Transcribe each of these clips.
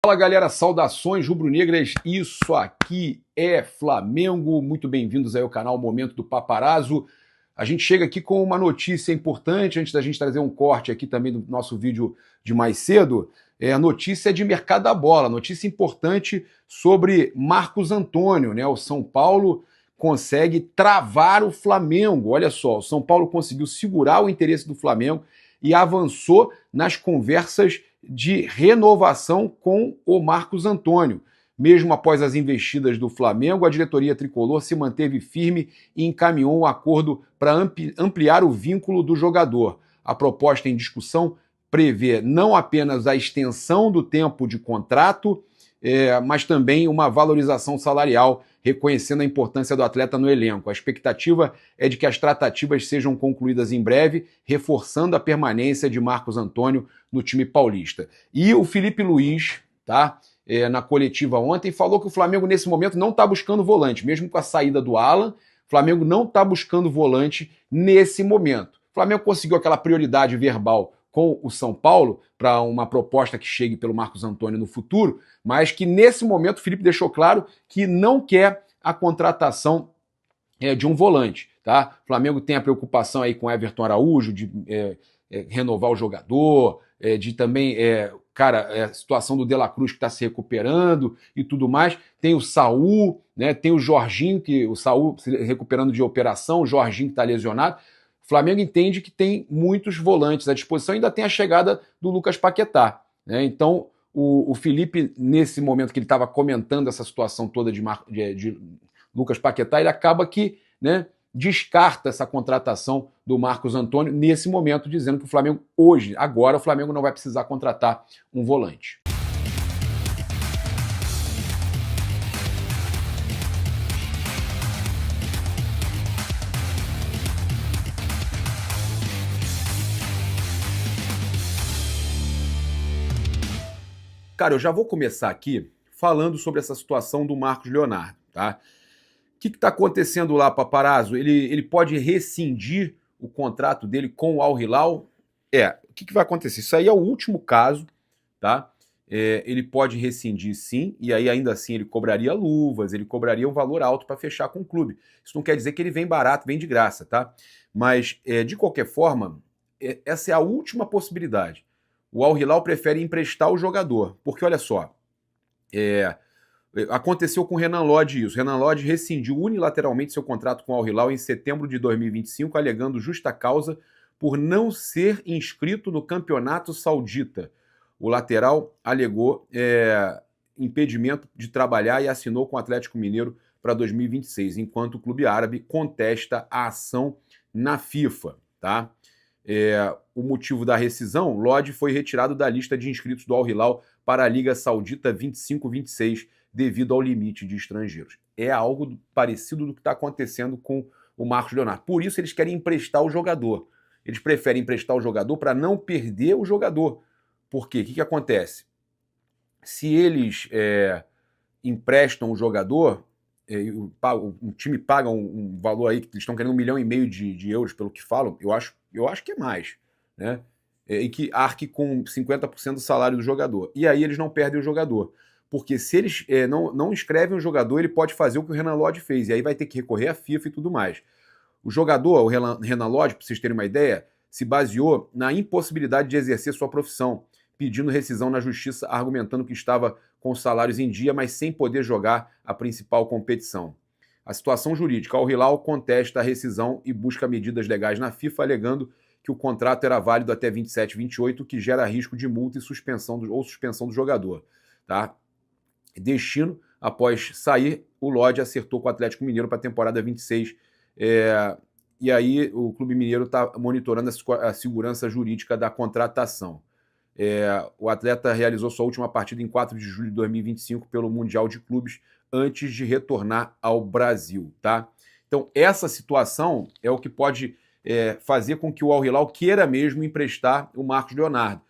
Fala galera, saudações rubro-negras, isso aqui é Flamengo, muito bem-vindos aí ao canal Momento do Paparazzo. A gente chega aqui com uma notícia importante, antes da gente trazer um corte aqui também do nosso vídeo de mais cedo, a notícia de mercado da bola, notícia importante sobre Marcos Antônio, né? O São Paulo consegue travar o Flamengo, olha só, o São Paulo conseguiu segurar o interesse do Flamengo e avançou nas conversas de renovação com o Marcos Antônio. Mesmo após as investidas do Flamengo, a diretoria tricolor se manteve firme e encaminhou um acordo para ampliar o vínculo do jogador. A proposta em discussão prevê não apenas a extensão do tempo de contrato, mas também uma valorização salarial, reconhecendo a importância do atleta no elenco. A expectativa é de que as tratativas sejam concluídas em breve, reforçando a permanência de Marcos Antônio no time paulista. E o Felipe Luiz, tá, na coletiva ontem, falou que o Flamengo nesse momento não está buscando volante, mesmo com a saída do Alan, o Flamengo não está buscando volante nesse momento. O Flamengo conseguiu aquela prioridade verbal com o São Paulo para uma proposta que chegue pelo Marcos Antônio no futuro, mas que nesse momento o Felipe deixou claro que não quer a contratação de um volante. Tá? O Flamengo tem a preocupação aí com Everton Araújo, de renovar o jogador, de também, a situação do De La Cruz que está se recuperando e tudo mais. Tem o Saul, né? Tem o Jorginho, que o Saul se recuperando de operação, o Jorginho que está lesionado. O Flamengo entende que tem muitos volantes à disposição, ainda tem a chegada do Lucas Paquetá, né? Então, o Felipe, nesse momento que ele estava comentando essa situação toda de Lucas Paquetá, ele acaba que, né, descarta essa contratação do Marcos Antônio nesse momento, dizendo que o Flamengo hoje, agora, o Flamengo não vai precisar contratar um volante. Cara, eu já vou começar aqui falando sobre essa situação do Marcos Leonardo, tá? O que está acontecendo lá, Paparazzo? Ele pode rescindir o contrato dele com o Al Hilal? O que vai acontecer? Isso aí é o último caso, tá? Ele pode rescindir sim, e aí ainda assim ele cobraria luvas, ele cobraria um valor alto para fechar com o clube. Isso não quer dizer que ele vem barato, vem de graça, tá? Mas, de qualquer forma, essa é a última possibilidade. O Al Hilal prefere emprestar o jogador, porque olha só, aconteceu com o Renan Lodge isso. Renan Lodge rescindiu unilateralmente seu contrato com o Al Hilal em setembro de 2025, alegando justa causa por não ser inscrito no campeonato saudita. O lateral alegou impedimento de trabalhar e assinou com o Atlético Mineiro para 2026, enquanto o clube árabe contesta a ação na FIFA, tá? O motivo da rescisão, Lodge foi retirado da lista de inscritos do Al Hilal para a Liga Saudita 25-26 devido ao limite de estrangeiros. É algo parecido do que está acontecendo com o Marcos Leonardo. Por isso eles querem emprestar o jogador. Eles preferem emprestar o jogador para não perder o jogador. Por quê? O que acontece? Se eles emprestam o jogador, o time paga um valor aí, que eles estão querendo 1,5 milhão de euros, pelo que falam, eu acho que é mais, né? E que arque com 50% do salário do jogador. E aí eles não perdem o jogador. Porque se eles não inscrevem o jogador, ele pode fazer o que o Renan Lodge fez, e aí vai ter que recorrer à FIFA e tudo mais. O jogador, o Renan Lodge, para vocês terem uma ideia, se baseou na impossibilidade de exercer sua profissão, pedindo rescisão na justiça, argumentando que estava com salários em dia, mas sem poder jogar a principal competição. A situação jurídica, Al Hilal contesta a rescisão e busca medidas legais na FIFA, alegando que o contrato era válido até 27-28, o que gera risco de multa e suspensão do jogador. Tá? Destino, após sair, o Lodge acertou com o Atlético Mineiro para a temporada 26, e aí o Clube Mineiro está monitorando a segurança jurídica da contratação. O atleta realizou sua última partida em 4 de julho de 2025 pelo Mundial de Clubes, antes de retornar ao Brasil. Tá? Então, essa situação é o que pode fazer com que o Al Hilal queira mesmo emprestar o Marcos Leonardo.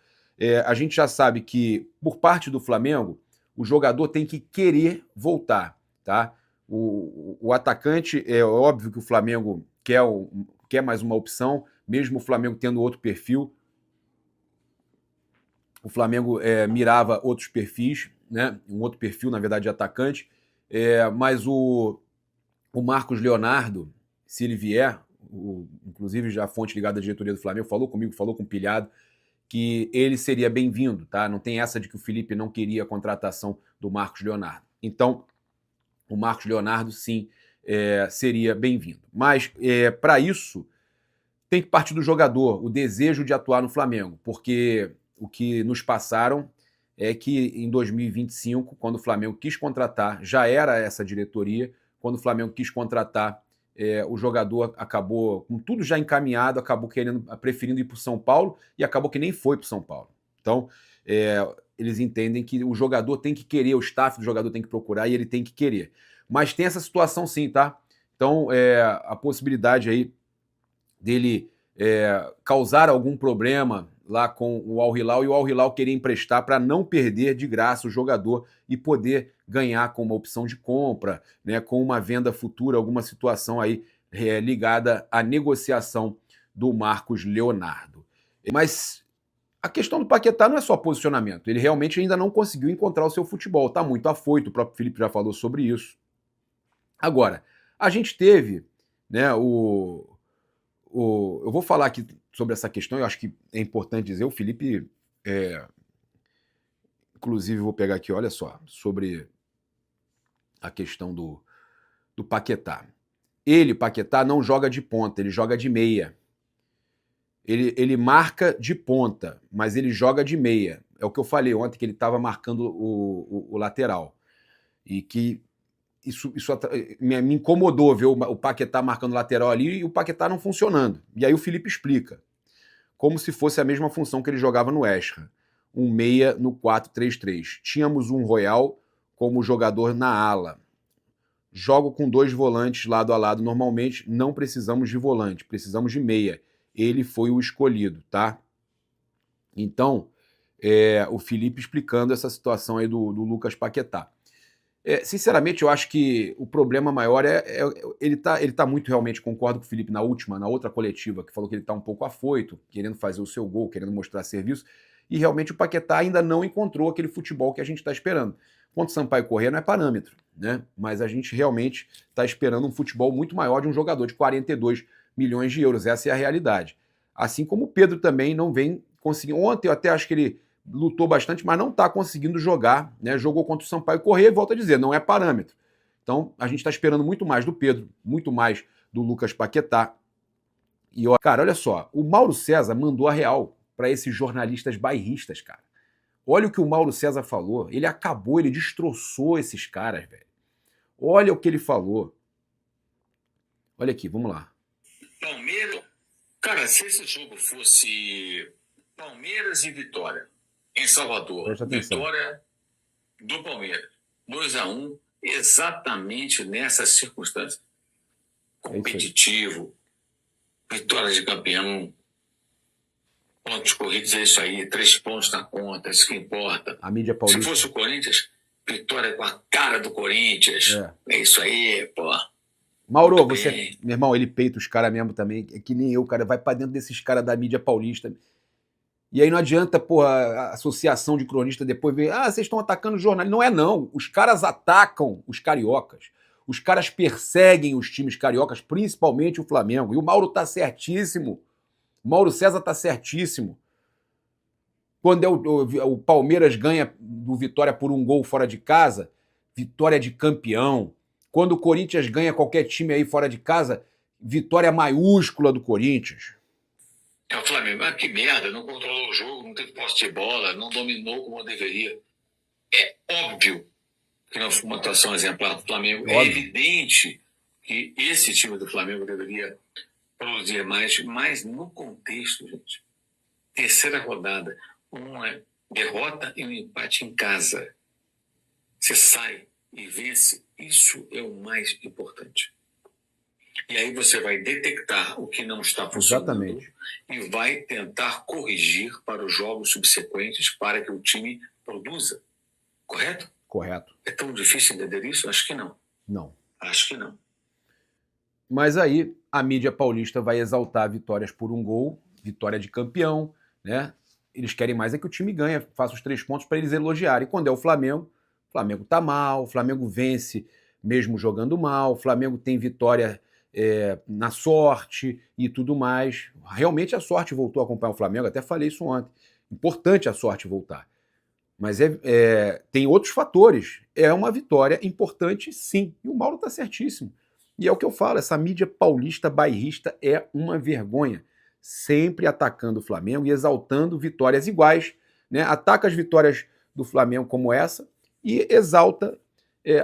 A gente já sabe que, por parte do Flamengo, o jogador tem que querer voltar. Tá? O atacante, é óbvio que o Flamengo quer mais uma opção, mesmo o Flamengo tendo outro perfil. O Flamengo mirava outros perfis, né? Um outro perfil, na verdade, de atacante. Mas o Marcos Leonardo, se ele vier, inclusive já a fonte ligada à diretoria do Flamengo falou comigo, falou com o Pilhado, que ele seria bem-vindo, tá? Não tem essa de que o Felipe não queria a contratação do Marcos Leonardo. Então, o Marcos Leonardo, sim, seria bem-vindo. Mas, para isso, tem que partir do jogador, o desejo de atuar no Flamengo, porque o que nos passaram é que em 2025, quando o Flamengo quis contratar, já era essa diretoria, quando o Flamengo quis contratar, o jogador acabou, com tudo já encaminhado, acabou preferindo ir para o São Paulo e acabou que nem foi para o São Paulo. Então, eles entendem que o jogador tem que querer, o staff do jogador tem que procurar e ele tem que querer. Mas tem essa situação sim, tá? Então, a possibilidade aí dele causar algum problema lá com o Al Hilal e o Al Hilal querer emprestar para não perder de graça o jogador e poder ganhar com uma opção de compra, né, com uma venda futura, alguma situação aí ligada à negociação do Marcos Leonardo. Mas a questão do Paquetá não é só posicionamento, ele realmente ainda não conseguiu encontrar o seu futebol, está muito afoito, o próprio Felipe já falou sobre isso. Agora, a gente teve, né, eu vou falar aqui sobre essa questão, eu acho que é importante dizer, o Felipe, inclusive vou pegar aqui, olha só, sobre a questão do Paquetá. Ele, Paquetá, não joga de ponta, ele joga de meia. Ele marca de ponta, mas ele joga de meia. É o que eu falei ontem, que ele estava marcando o lateral. E que isso me incomodou ver o Paquetá marcando lateral ali e o Paquetá não funcionando. E aí o Felipe explica, como se fosse a mesma função que ele jogava no West Ham, um meia no 4-3-3. Tínhamos um Royal como jogador na ala. Jogo com 2 volantes lado a lado normalmente, não precisamos de volante, precisamos de meia. Ele foi o escolhido, tá? Então, o Felipe explicando essa situação aí do Lucas Paquetá. Sinceramente, eu acho que o problema maior ele tá muito, realmente, concordo com o Felipe na outra coletiva, que falou que ele tá um pouco afoito, querendo fazer o seu gol, querendo mostrar serviço, e realmente o Paquetá ainda não encontrou aquele futebol que a gente está esperando. Quanto o Sampaio Corrêa não é parâmetro, né? Mas a gente realmente está esperando um futebol muito maior de um jogador de 42 milhões de euros, essa é a realidade. Assim como o Pedro também não vem conseguindo. Ontem eu até acho que ele lutou bastante, mas não está conseguindo jogar, né? Jogou contra o Sampaio Corrêa e volta a dizer, não é parâmetro. Então a gente está esperando muito mais do Pedro, muito mais do Lucas Paquetá. E, cara, olha só, o Mauro César mandou a real para esses jornalistas bairristas, cara. Olha o que o Mauro César falou. Ele acabou, ele destroçou esses caras, velho. Olha o que ele falou. Olha aqui, vamos lá. Palmeiras. Cara, se esse jogo fosse Palmeiras e Vitória, em Salvador, vitória do Palmeiras, 2-1, exatamente nessas circunstâncias. Competitivo, vitória de campeão, pontos corridos, é isso aí, 3 pontos na conta, isso que importa. A mídia paulista. Se fosse o Corinthians, vitória com a cara do Corinthians, é isso aí, pô. Mauro, você, meu irmão, ele peita os caras mesmo também, é que nem eu, cara, vai pra dentro desses caras da mídia paulista. E aí não adianta, porra, a associação de cronistas depois ver, vocês estão atacando o jornal. Não é não, os caras atacam os cariocas. Os caras perseguem os times cariocas, principalmente o Flamengo. E o Mauro tá certíssimo. O Mauro César tá certíssimo. Quando o Palmeiras ganha do Vitória por 1 gol fora de casa, vitória de campeão. Quando o Corinthians ganha qualquer time aí fora de casa, vitória maiúscula do Corinthians. O Flamengo, que merda, não controlou o jogo, não teve posse de bola, não dominou como deveria. É óbvio que não foi uma atuação exemplar do Flamengo. É evidente que esse time do Flamengo deveria produzir mais, mas no contexto, gente, 3ª rodada, uma derrota e um empate em casa. Você sai e vence, isso é o mais importante. E aí você vai detectar o que não está funcionando. Exatamente. E vai tentar corrigir para os jogos subsequentes para que o time produza. Correto? Correto. É tão difícil entender isso? Acho que não. Não. Acho que não. Mas aí a mídia paulista vai exaltar vitórias por 1 gol, vitória de campeão, né? Eles querem mais é que o time ganhe, faça os 3 pontos para eles elogiarem. E quando é o Flamengo, O Flamengo tá mal, o Flamengo vence mesmo jogando mal, o Flamengo tem vitória na sorte e tudo mais. Realmente a sorte voltou a acompanhar o Flamengo, até falei isso ontem. Importante a sorte voltar. Mas tem outros fatores. É uma vitória importante, sim. E o Mauro tá certíssimo. E é o que eu falo, essa mídia paulista bairrista é uma vergonha. Sempre atacando o Flamengo e exaltando vitórias iguais, né? Ataca as vitórias do Flamengo como essa e exalta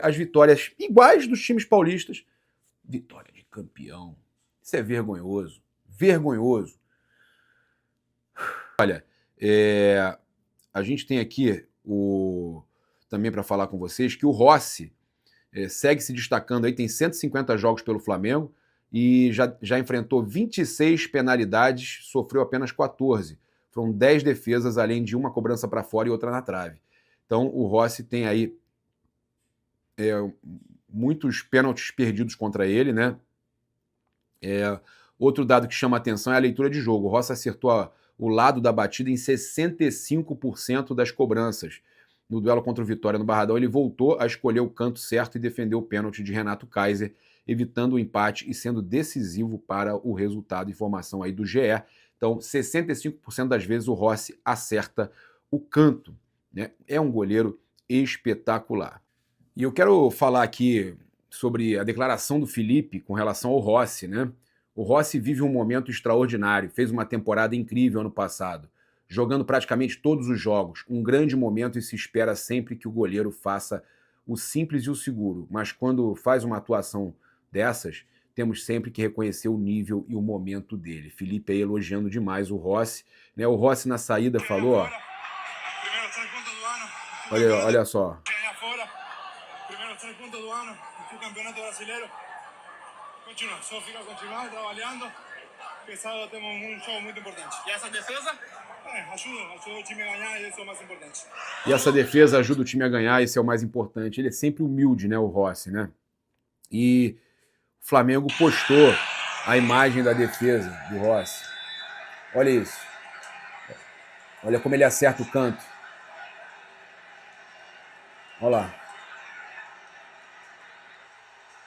as vitórias iguais dos times paulistas. Vitória de campeão. Isso é vergonhoso. Vergonhoso. Olha, a gente tem aqui também para falar com vocês que o Rossi segue se destacando aí, tem 150 jogos pelo Flamengo e já enfrentou 26 penalidades, sofreu apenas 14. Foram 10 defesas, além de uma cobrança para fora e outra na trave. Então o Rossi tem aí muitos pênaltis perdidos contra ele, né? Outro dado que chama a atenção é a leitura de jogo. O Rossi acertou o lado da batida em 65% das cobranças. No duelo contra o Vitória no Barradão, ele voltou a escolher o canto certo e defendeu o pênalti de Renato Kaiser, evitando o empate e sendo decisivo para o resultado. Informação aí do GE. Então, 65% das vezes o Rossi acerta o canto, né? É um goleiro espetacular. E eu quero falar aqui sobre a declaração do Felipe com relação ao Rossi, né? O Rossi vive um momento extraordinário, fez uma temporada incrível ano passado, jogando praticamente todos os jogos, um grande momento e se espera sempre que o goleiro faça o simples e o seguro, mas quando faz uma atuação dessas, temos sempre que reconhecer o nível e o momento dele. Felipe aí elogiando demais o Rossi, né? O Rossi na saída falou, ó, olha só. Primeiros 3 pontos do ano, o campeonato brasileiro. Continua, só fica continuando trabalhando. Pesado, temos um jogo muito importante. E essa defesa? Ajuda o time a ganhar e isso é o mais importante. E essa defesa ajuda o time a ganhar, esse é o mais importante. Ele é sempre humilde, né, o Rossi, né? E o Flamengo postou a imagem da defesa do Rossi. Olha isso. Olha como ele acerta o canto. Olha lá.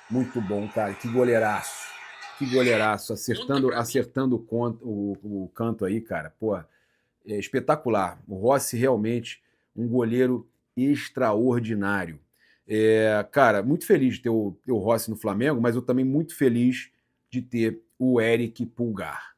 Muito bom, cara. Que goleiraço. Que goleiraço. Acertando o canto aí, cara. Pô, é espetacular. O Rossi realmente um goleiro extraordinário. Cara, muito feliz de ter o Rossi no Flamengo, mas eu também muito feliz de ter o Eric Pulgar.